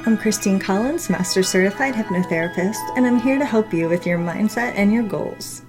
I'm Christine Collins, Master Certified Hypnotherapist, and I'm here to help you with your mindset and your goals.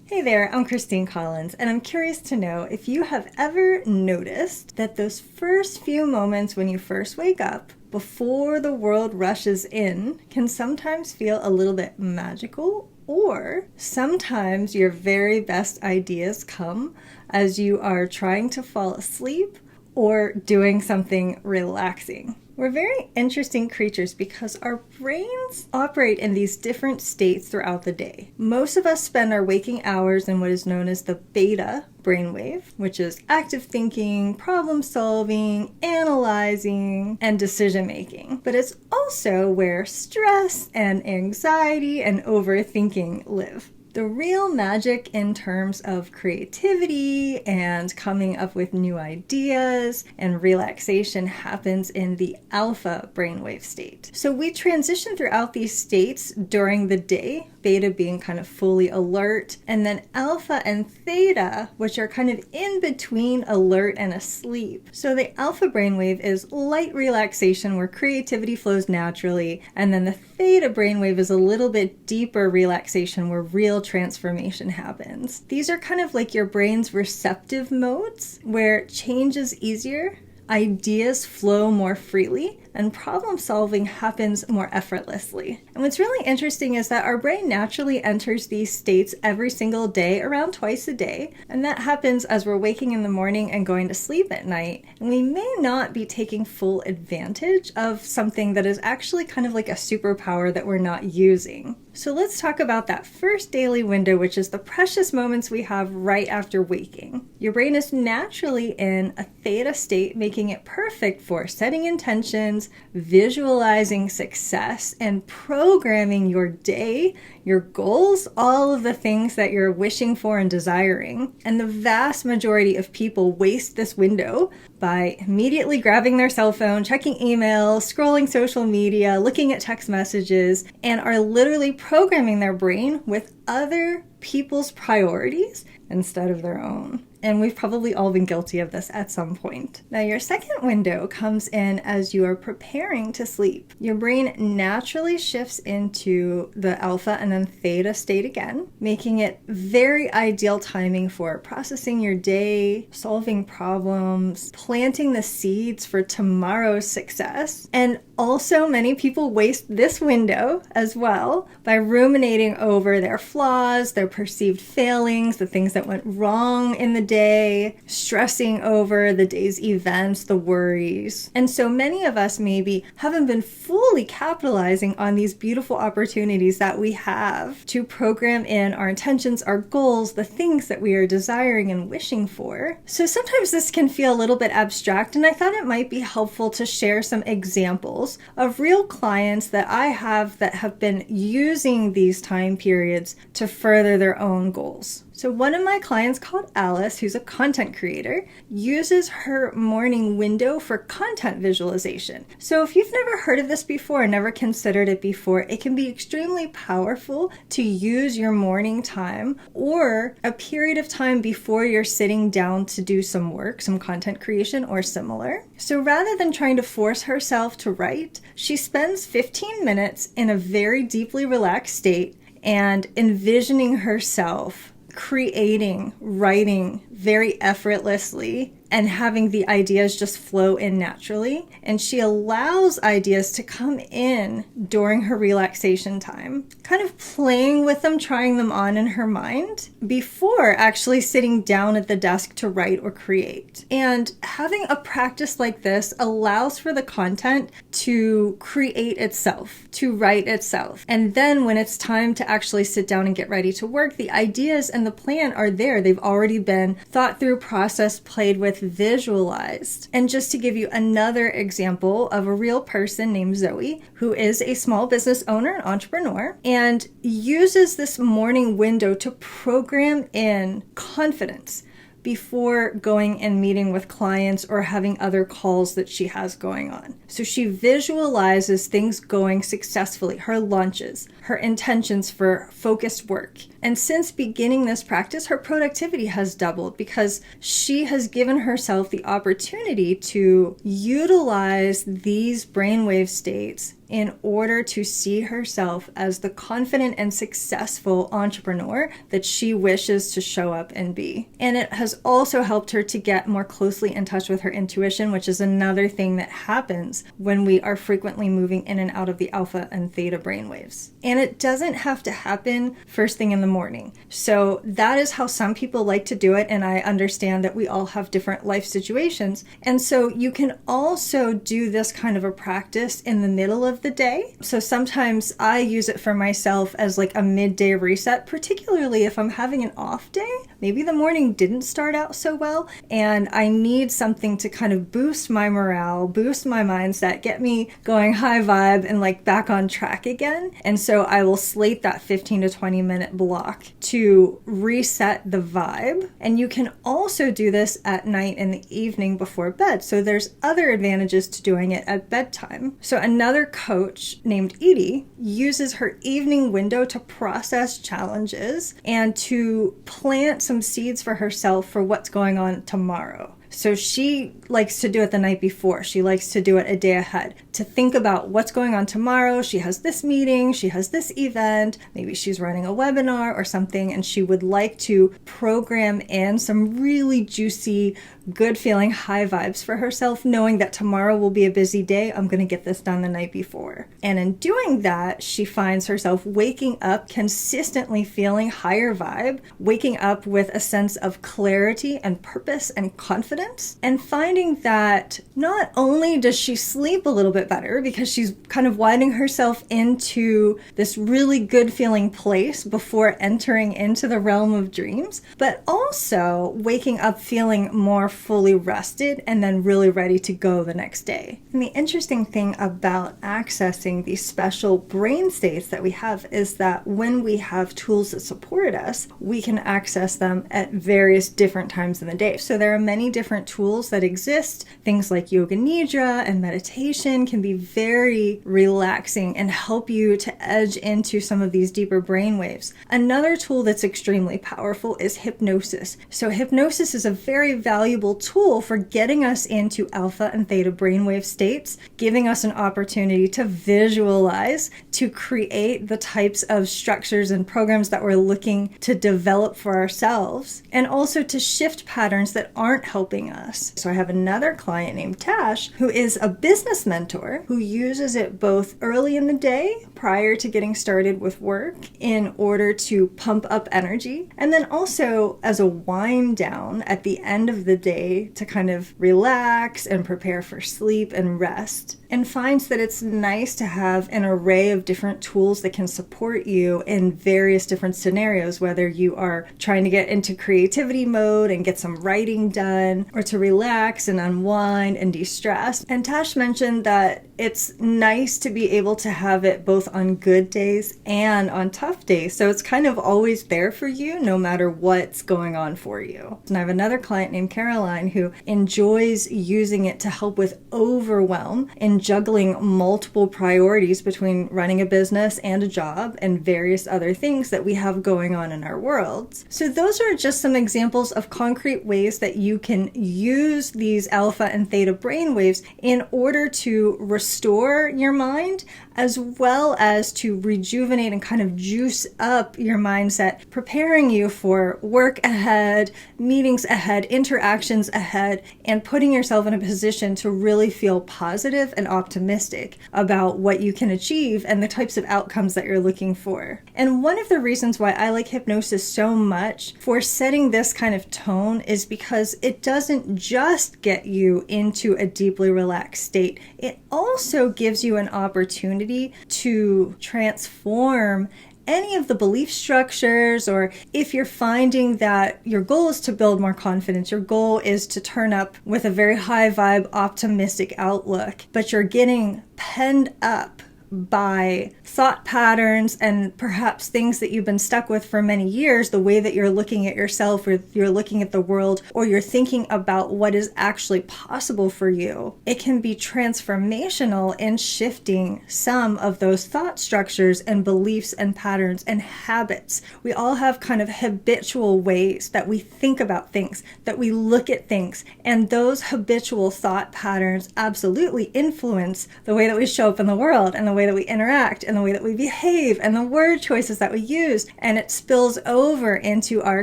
Hey there, I'm Christine Collins, and I'm curious to know if you have ever noticed that those first few moments when you first wake up, before the world rushes in, can sometimes feel a little bit magical, or sometimes your very best ideas come as you are trying to fall asleep or doing something relaxing. We're very interesting creatures because our brains operate in these different states throughout the day. Most of us spend our waking hours in what is known as the beta brainwave, which is active thinking, problem solving, analyzing, and decision making. But it's also where stress and anxiety and overthinking live. The real magic in terms of creativity and coming up with new ideas and relaxation happens in the alpha brainwave state. So we transition throughout these states during the day, beta being kind of fully alert, and then alpha and theta, which are kind of in between alert and asleep. So the alpha brainwave is light relaxation where creativity flows naturally, and then the theta brainwave is a little bit deeper relaxation where real transformation happens. These are kind of like your brain's receptive modes where change is easier, ideas flow more freely, and problem solving happens more effortlessly. And what's really interesting is that our brain naturally enters these states every single day, around twice a day, and that happens as we're waking in the morning and going to sleep at night. And we may not be taking full advantage of something that is actually kind of like a superpower that we're not using. So let's talk about that first daily window, which is the precious moments we have right after waking. Your brain is naturally in a theta state, making it perfect for setting intentions, visualizing success, and programming your day, your goals, all of the things that you're wishing for and desiring. And the vast majority of people waste this window by immediately grabbing their cell phone, checking emails, scrolling social media, looking at text messages, and are literally programming their brain with other people's priorities instead of their own. And we've probably all been guilty of this at some point. Now, your second window comes in as you are preparing to sleep. Your brain naturally shifts into the alpha and then theta state again, making it very ideal timing for processing your day, solving problems, planting the seeds for tomorrow's success. And also, many people waste this window as well by ruminating over their flaws, their perceived failings, the things that went wrong in the day, stressing over the day's events, the worries. And so many of us maybe haven't been fully capitalizing on these beautiful opportunities that we have to program in our intentions, our goals, the things that we are desiring and wishing for. So sometimes this can feel a little bit abstract, and I thought it might be helpful to share some examples of real clients that I have that have been using these time periods to further their own goals. So one of my clients called Alice, who's a content creator, uses her morning window for content visualization. So if you've never heard of this before, never considered it before, it can be extremely powerful to use your morning time or a period of time before you're sitting down to do some work, some content creation or similar. So rather than trying to force herself to write, she spends 15 minutes in a very deeply relaxed state and envisioning herself creating, writing very effortlessly and having the ideas just flow in naturally. And she allows ideas to come in during her relaxation time, kind of playing with them, trying them on in her mind before actually sitting down at the desk to write or create. And having a practice like this allows for the content to create itself, to write itself. And then when it's time to actually sit down and get ready to work, the ideas and the plan are there. They've already been thought through, processed, played with, visualized. And just to give you another example of a real person named Zoe, who is a small business owner and entrepreneur, and uses this morning window to program in confidence, before going and meeting with clients or having other calls that she has going on. So she visualizes things going successfully, her lunches, her intentions for focused work. And since beginning this practice, her productivity has doubled because she has given herself the opportunity to utilize these brainwave states in order to see herself as the confident and successful entrepreneur that she wishes to show up and be. And it has also helped her to get more closely in touch with her intuition, which is another thing that happens when we are frequently moving in and out of the alpha and theta brainwaves. And it doesn't have to happen first thing in the morning. So that is how some people like to do it. And I understand that we all have different life situations. And so you can also do this kind of a practice in the middle of the day. So sometimes I use it for myself as like a midday reset, particularly if I'm having an off day. Maybe the morning didn't start out so well and I need something to kind of boost my morale, boost my mindset, get me going high vibe and like back on track again. And so I will slate that 15 to 20 minute block to reset the vibe. And you can also do this at night in the evening before bed. So there's other advantages to doing it at bedtime. So another coach named Edie uses her evening window to process challenges and to plant some seeds for herself for what's going on tomorrow. So she likes to do it the night before. She likes to do it a day ahead to think about what's going on tomorrow. She has this meeting, she has this event, maybe she's running a webinar or something, and she would like to program in some really juicy, good feeling high vibes for herself, knowing that tomorrow will be a busy day. I'm going to get this done the night before. And in doing that, she finds herself waking up consistently feeling higher vibe, waking up with a sense of clarity and purpose and confidence. And finding that not only does she sleep a little bit better because she's kind of winding herself into this really good feeling place before entering into the realm of dreams, but also waking up feeling more fully rested and then really ready to go the next day. And the interesting thing about accessing these special brain states that we have is that when we have tools that support us, we can access them at various different times in the day. So there are many different tools that exist. Things like yoga nidra and meditation can be very relaxing and help you to edge into some of these deeper brain waves. Another tool that's extremely powerful is hypnosis. So hypnosis is a very valuable tool for getting us into alpha and theta brainwave states, giving us an opportunity to visualize, to create the types of structures and programs that we're looking to develop for ourselves, and also to shift patterns that aren't helping us. So I have another client named Tash who is a business mentor who uses it both early in the day prior to getting started with work in order to pump up energy, and then also as a wind down at the end of the day to kind of relax and prepare for sleep and rest, and finds that it's nice to have an array of different tools that can support you in various different scenarios, whether you are trying to get into creativity mode and get some writing done, or to relax and unwind and de-stress. And Tash mentioned that it's nice to be able to have it both on good days and on tough days. So it's kind of always there for you no matter what's going on for you. And I have another client named Caroline who enjoys using it to help with overwhelm in juggling multiple priorities between running a business and a job and various other things that we have going on in our worlds. So those are just some examples of concrete ways that you can use these alpha and theta brainwaves in order to restore your mind, as well as to rejuvenate and kind of juice up your mindset, preparing you for work ahead, meetings ahead, interactions ahead, and putting yourself in a position to really feel positive and optimistic about what you can achieve and the types of outcomes that you're looking for. And one of the reasons why I like hypnosis so much for setting this kind of tone is because it doesn't just get you into a deeply relaxed state. It also gives you an opportunity to transform any of the belief structures, or if you're finding that your goal is to build more confidence, your goal is to turn up with a very high vibe, optimistic outlook, but you're getting penned up by thought patterns and perhaps things that you've been stuck with for many years, the way that you're looking at yourself or you're looking at the world, or you're thinking about what is actually possible for you, it can be transformational in shifting some of those thought structures and beliefs and patterns and habits. We all have kind of habitual ways that we think about things, that we look at things, and those habitual thought patterns absolutely influence the way that we show up in the world and the way that we interact and the way that we behave and the word choices that we use, and it spills over into our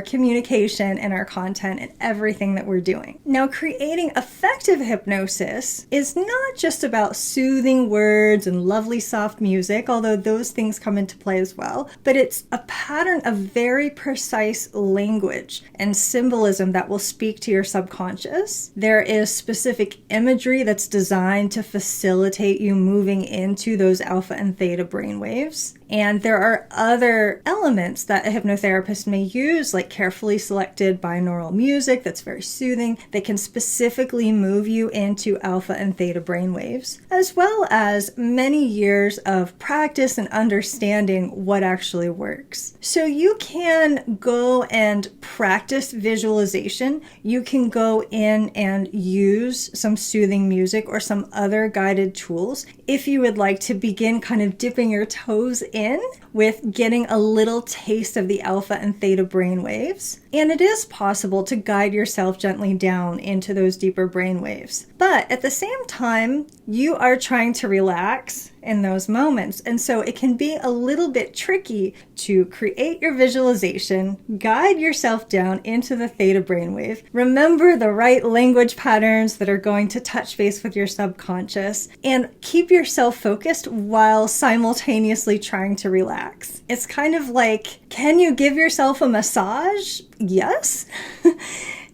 communication and our content and everything that we're doing. Now, creating effective hypnosis is not just about soothing words and lovely soft music, although those things come into play as well, but it's a pattern of very precise language and symbolism that will speak to your subconscious. There is specific imagery that's designed to facilitate you moving into those alpha and theta brainwaves. And there are other elements that a hypnotherapist may use, like carefully selected binaural music that's very soothing. They can specifically move you into alpha and theta brainwaves, as well as many years of practice and understanding what actually works. So you can go and practice visualization. You can go in and use some soothing music or some other guided tools if you would like to begin kind of dipping your toes in with getting a little taste of the alpha and theta brainwaves. And it is possible to guide yourself gently down into those deeper brainwaves. But at the same time, you are trying to relax in those moments. And so it can be a little bit tricky to create your visualization, guide yourself down into the theta brainwave, remember the right language patterns that are going to touch base with your subconscious, and keep yourself focused while simultaneously trying to relax. It's kind of like, can you give yourself a massage? Yes.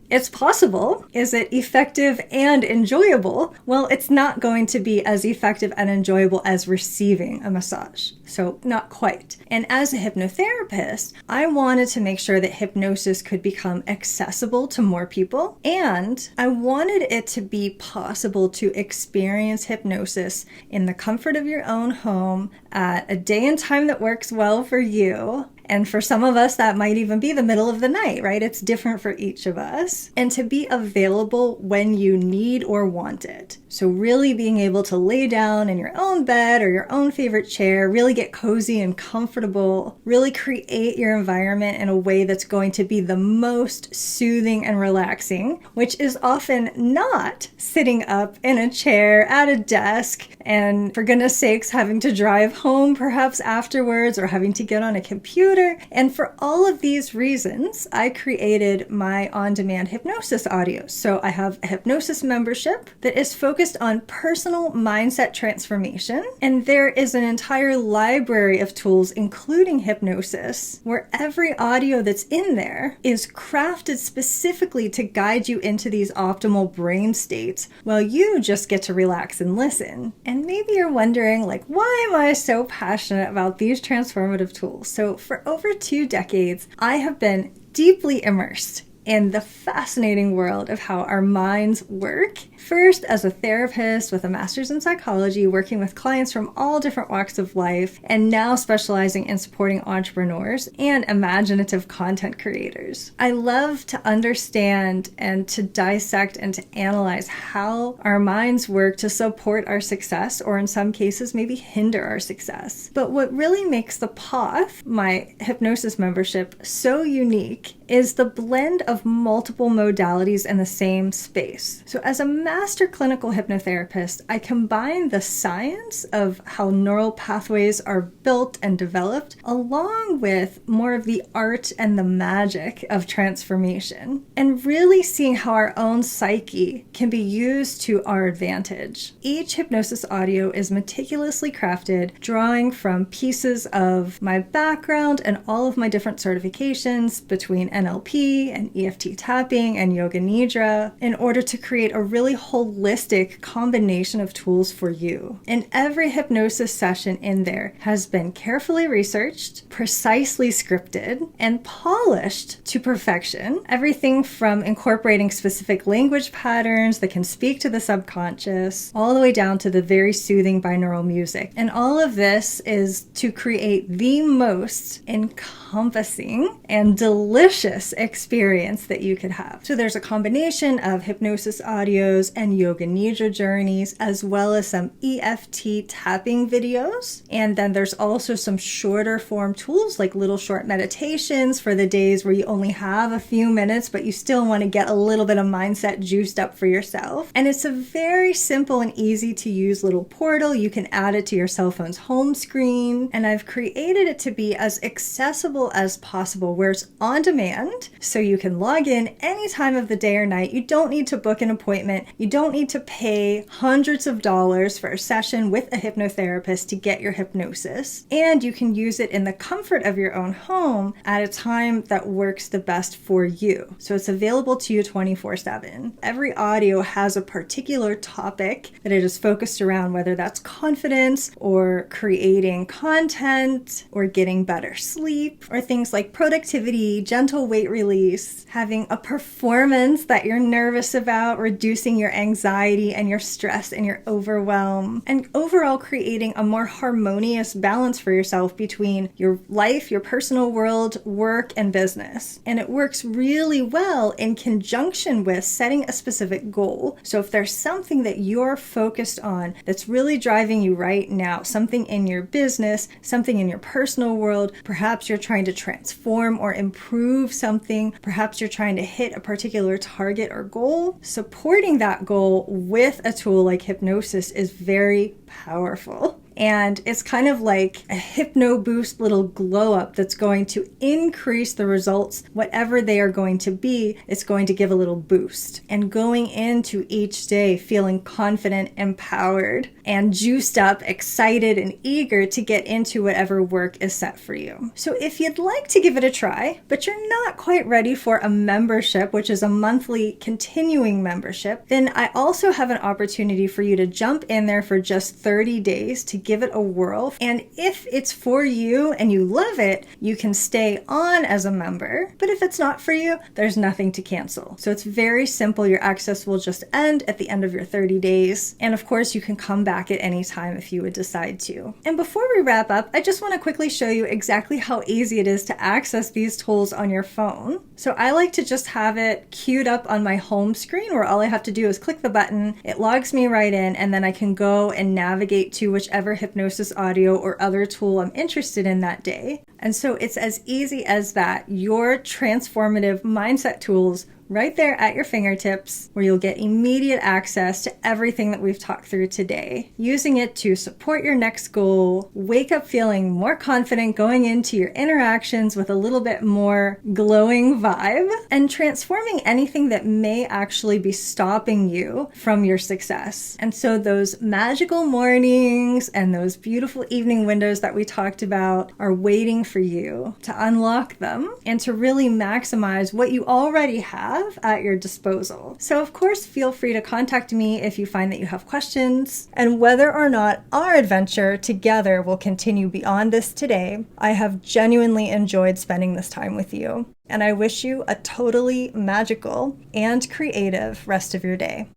It's possible. Is it effective and enjoyable? Well, it's not going to be as effective and enjoyable as receiving a massage. So not quite. And as a hypnotherapist, I wanted to make sure that hypnosis could become accessible to more people. And I wanted it to be possible to experience hypnosis in the comfort of your own home at a day and time that works well for you. And for some of us, that might even be the middle of the night, right? It's different for each of us. And to be available when you need or want it. So really being able to lay down in your own bed or your own favorite chair, really get cozy and comfortable, really create your environment in a way that's going to be the most soothing and relaxing, which is often not sitting up in a chair at a desk and, for goodness sakes, having to drive home perhaps afterwards or having to get on a computer. And for all of these reasons, I created my on-demand hypnosis audios. So I have a hypnosis membership that is focused on personal mindset transformation. And there is an entire library of tools, including hypnosis, where every audio that's in there is crafted specifically to guide you into these optimal brain states while you just get to relax and listen. And maybe you're wondering, like, why am I so passionate about these transformative tools? So for over 2 decades, I have been deeply immersed in the fascinating world of how our minds work. First, as a therapist with a master's in psychology, working with clients from all different walks of life, and now specializing in supporting entrepreneurs and imaginative content creators. I love to understand and to dissect and to analyze how our minds work to support our success, or in some cases, maybe hinder our success. But what really makes the Poth, my hypnosis membership, so unique is the blend of multiple modalities in the same space. So as a master clinical hypnotherapist, I combine the science of how neural pathways are built and developed, along with more of the art and the magic of transformation, and really seeing how our own psyche can be used to our advantage. Each hypnosis audio is meticulously crafted, drawing from pieces of my background and all of my different certifications between NLP and EFT tapping and yoga Nidra, in order to create a really holistic combination of tools for you. And every hypnosis session in there has been carefully researched, precisely scripted, and polished to perfection. Everything from incorporating specific language patterns that can speak to the subconscious, all the way down to the very soothing binaural music. And all of this is to create the most encompassing and delicious experience that you could have. So there's a combination of Hypnosis Audios and Yoga Nidra journeys, as well as some EFT tapping videos. And then there's also some shorter form tools like little short meditations for the days where you only have a few minutes, but you still want to get a little bit of mindset juiced up for yourself. And it's a very simple and easy to use little portal. You can add it to your cell phone's home screen. And I've created it to be as accessible as possible, where it's on demand. So you can log in any time of the day or night. You don't need to book an appointment. You don't need to pay hundreds of dollars for a session with a hypnotherapist to get your hypnosis. And you can use it in the comfort of your own home at a time that works the best for you. So it's available to you 24/7. Every audio has a particular topic that it is focused around, whether that's confidence or creating content or getting better sleep, or things like productivity, gentle weight release, having a performance that you're nervous about, reducing your anxiety and your stress and your overwhelm, and overall creating a more harmonious balance for yourself between your life, your personal world, work, and business. And it works really well in conjunction with setting a specific goal. So if there's something that you're focused on that's really driving you right now, something in your business, something in your personal world, perhaps you're trying to transform or improve something, perhaps you're trying to hit a particular target or goal, supporting that goal with a tool like hypnosis is very powerful. And it's kind of like a hypno boost little glow up that's going to increase the results, whatever they are going to be. It's going to give a little boost. And going into each day feeling confident, empowered, and juiced up, excited, and eager to get into whatever work is set for you. So if you'd like to give it a try, but you're not quite ready for a membership, which is a monthly continuing membership, then I also have an opportunity for you to jump in there for just 30 days to give it a whirl. And if it's for you and you love it, you can stay on as a member. But if it's not for you, there's nothing to cancel. So it's very simple. Your access will just end at the end of your 30 days. And of course, you can come back at any time if you would decide to. And before we wrap up, I just want to quickly show you exactly how easy it is to access these tools on your phone. So I like to just have it queued up on my home screen, where all I have to do is click the button, it logs me right in, and then I can go and navigate to whichever hypnosis audio or other tool I'm interested in that day. And so it's as easy as that. Your transformative mindset tools right there at your fingertips, where you'll get immediate access to everything that we've talked through today, using it to support your next goal, wake up feeling more confident going into your interactions with a little bit more glowing vibe, and transforming anything that may actually be stopping you from your success. And so those magical mornings and those beautiful evening windows that we talked about are waiting for you to unlock them and to really maximize what you already have at your disposal. So of course, feel free to contact me if you find that you have questions. And whether or not our adventure together will continue beyond this today, I have genuinely enjoyed spending this time with you. And I wish you a totally magical and creative rest of your day.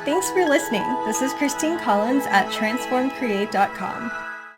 Thanks for listening. This is Christine Collins at transformcreate.com.